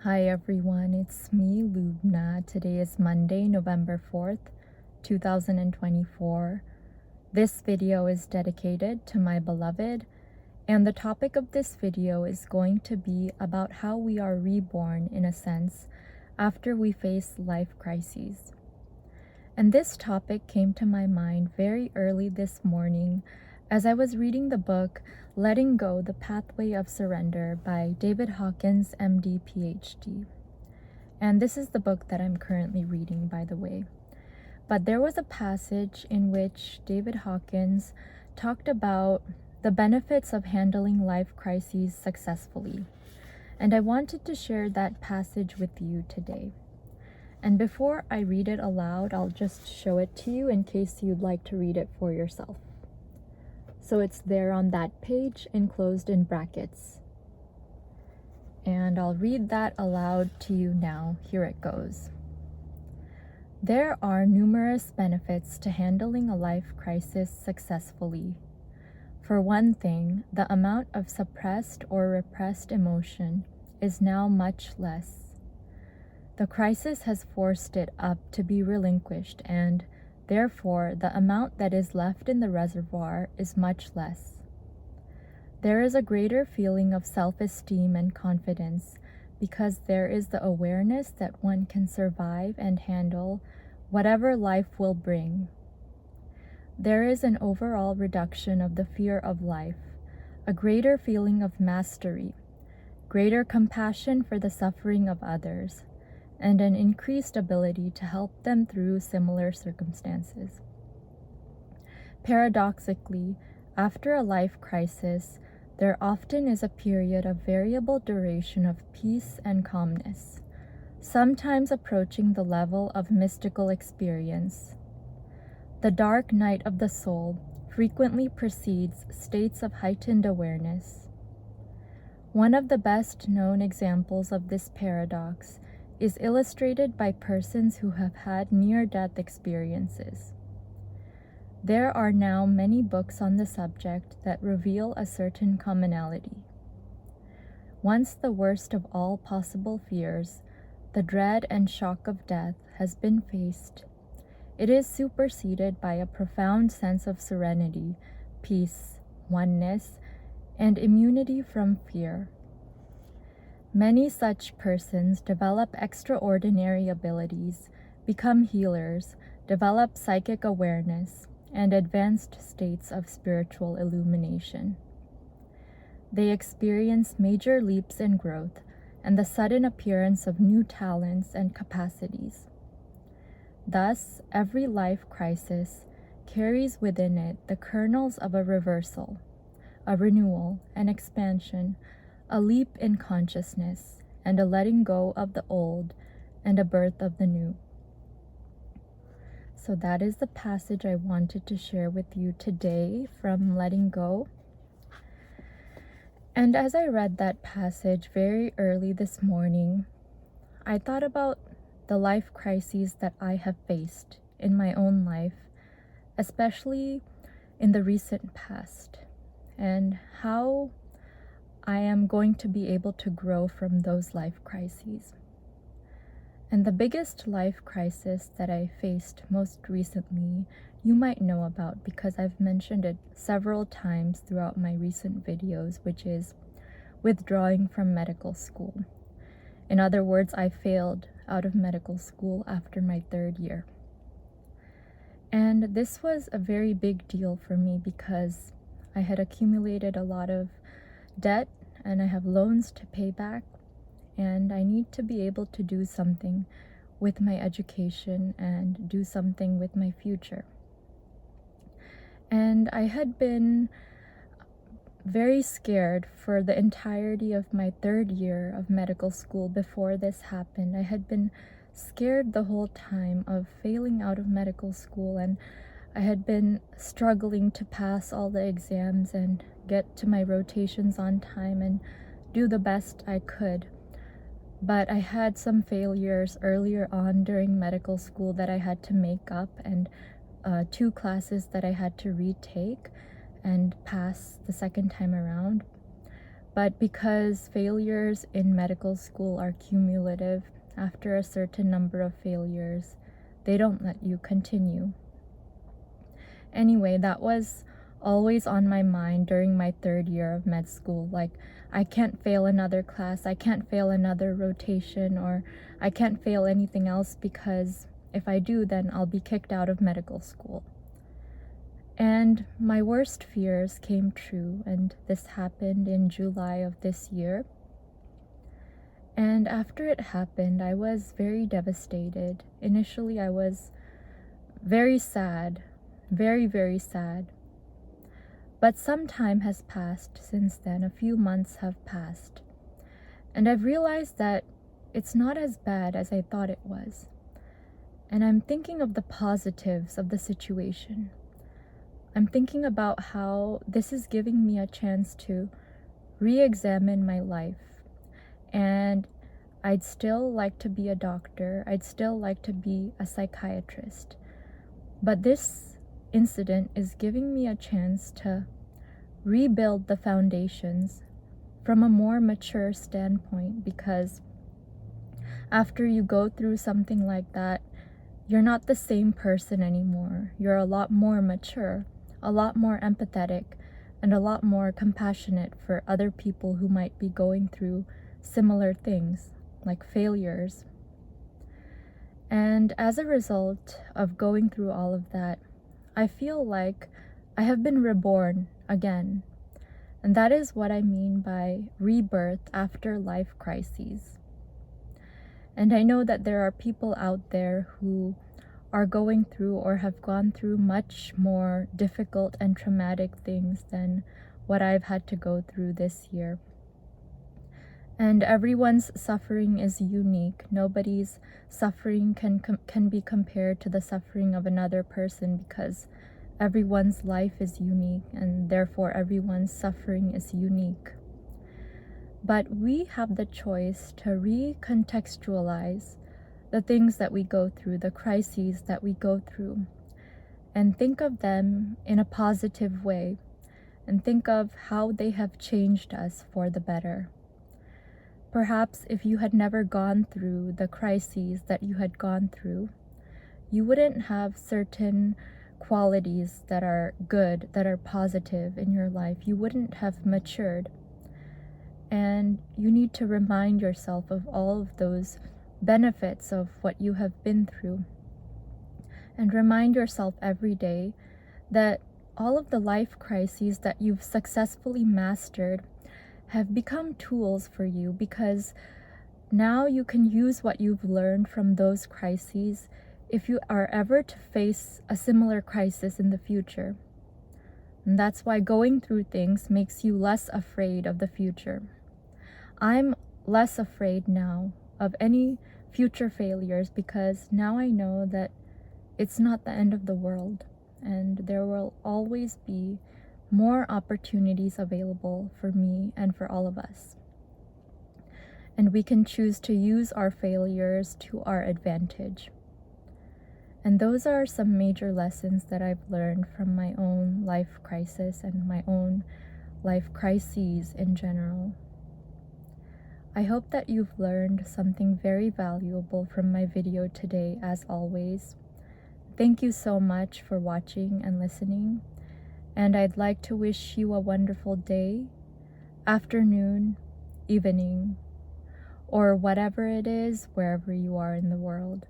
Hi everyone, it's me, Lubna. Today is Monday, November 4th, 2024. This video is dedicated to my beloved, and the topic of this video is going to be about how we are reborn, in a sense, after we face life crises. And this topic came to my mind very early this morning as I was reading the book Letting Go, the Pathway of Surrender by David Hawkins, MD, PhD. And this is the book that I'm currently reading, by the way. But there was a passage in which David Hawkins talked about the benefits of handling life crises successfully. And I wanted to share that passage with you today. And before I read it aloud, I'll just show it to you in case you'd like to read it for yourself. So it's there on that page, enclosed in brackets. And I'll read that aloud to you now. Here it goes. There are numerous benefits to handling a life crisis successfully. For one thing, the amount of suppressed or repressed emotion is now much less. The crisis has forced it up to be relinquished, and therefore, the amount that is left in the reservoir is much less. There is a greater feeling of self-esteem and confidence because there is the awareness that one can survive and handle whatever life will bring. There is an overall reduction of the fear of life, a greater feeling of mastery, greater compassion for the suffering of others, and an increased ability to help them through similar circumstances. Paradoxically, after a life crisis, there often is a period of variable duration of peace and calmness, sometimes approaching the level of mystical experience. The dark night of the soul frequently precedes states of heightened awareness. One of the best known examples of this paradox is illustrated by persons who have had near-death experiences. There are now many books on the subject that reveal a certain commonality. Once the worst of all possible fears, the dread and shock of death, has been faced, it is superseded by a profound sense of serenity, peace, oneness, and immunity from fear. Many such persons develop extraordinary abilities, become healers, develop psychic awareness, and advanced states of spiritual illumination. They experience major leaps in growth and the sudden appearance of new talents and capacities. Thus, every life crisis carries within it the kernels of a reversal, a renewal, an expansion, a leap in consciousness, and a letting go of the old, and a birth of the new. So that is the passage I wanted to share with you today from Letting Go. And as I read that passage very early this morning, I thought about the life crises that I have faced in my own life, especially in the recent past, and how I am going to be able to grow from those life crises. And the biggest life crisis that I faced most recently, you might know about because I've mentioned it several times throughout my recent videos, which is withdrawing from medical school. In other words, I failed out of medical school after my 3rd year. And this was a very big deal for me because I had accumulated a lot of debt and I have loans to pay back, and I need to be able to do something with my education and do something with my future. And I had been very scared for the entirety of my 3rd year of medical school before this happened. I had been scared the whole time of failing out of medical school, and I had been struggling to pass all the exams and get to my rotations on time and do the best I could. But I had some failures earlier on during medical school that I had to make up, and 2 classes that I had to retake and pass the second time around. But because failures in medical school are cumulative, after a certain number of failures, they don't let you continue. Anyway, that was always on my mind during my 3rd year of med school. Like, I can't fail another class, I can't fail another rotation, or I can't fail anything else, because if I do, then I'll be kicked out of medical school. And my worst fears came true, and this happened in July of this year. And after it happened, I was very devastated. Initially, I was very sad, very, very sad. But some time has passed since then. A few months have passed. And I've realized that it's not as bad as I thought it was. And I'm thinking of the positives of the situation. I'm thinking about how this is giving me a chance to re-examine my life. And I'd still like to be a doctor. I'd still like to be a psychiatrist. But this incident is giving me a chance to rebuild the foundations from a more mature standpoint, because after you go through something like that, you're not the same person anymore. You're a lot more mature, a lot more empathetic, and a lot more compassionate for other people who might be going through similar things, like failures. And as a result of going through all of that, I feel like I have been reborn again. And that is what I mean by rebirth after life crises. And I know that there are people out there who are going through or have gone through much more difficult and traumatic things than what I've had to go through this year. And everyone's suffering is unique. Nobody's suffering can be compared to the suffering of another person, because everyone's life is unique, and therefore everyone's suffering is unique. But we have the choice to recontextualize the things that we go through, the crises that we go through, and think of them in a positive way, and think of how they have changed us for the better. Perhaps if you had never gone through the crises that you had gone through, you wouldn't have certain qualities that are good, that are positive in your life. You wouldn't have matured. And you need to remind yourself of all of those benefits of what you have been through. And remind yourself every day that all of the life crises that you've successfully mastered have become tools for you, because now you can use what you've learned from those crises if you are ever to face a similar crisis in the future. And that's why going through things makes you less afraid of the future. I'm less afraid now of any future failures, because now I know that it's not the end of the world, and there will always be more opportunities available for me and for all of us. And we can choose to use our failures to our advantage. And those are some major lessons that I've learned from my own life crisis and my own life crises in general. I hope that you've learned something very valuable from my video today, as always. Thank you so much for watching and listening. And I'd like to wish you a wonderful day, afternoon, evening, or whatever it is, wherever you are in the world.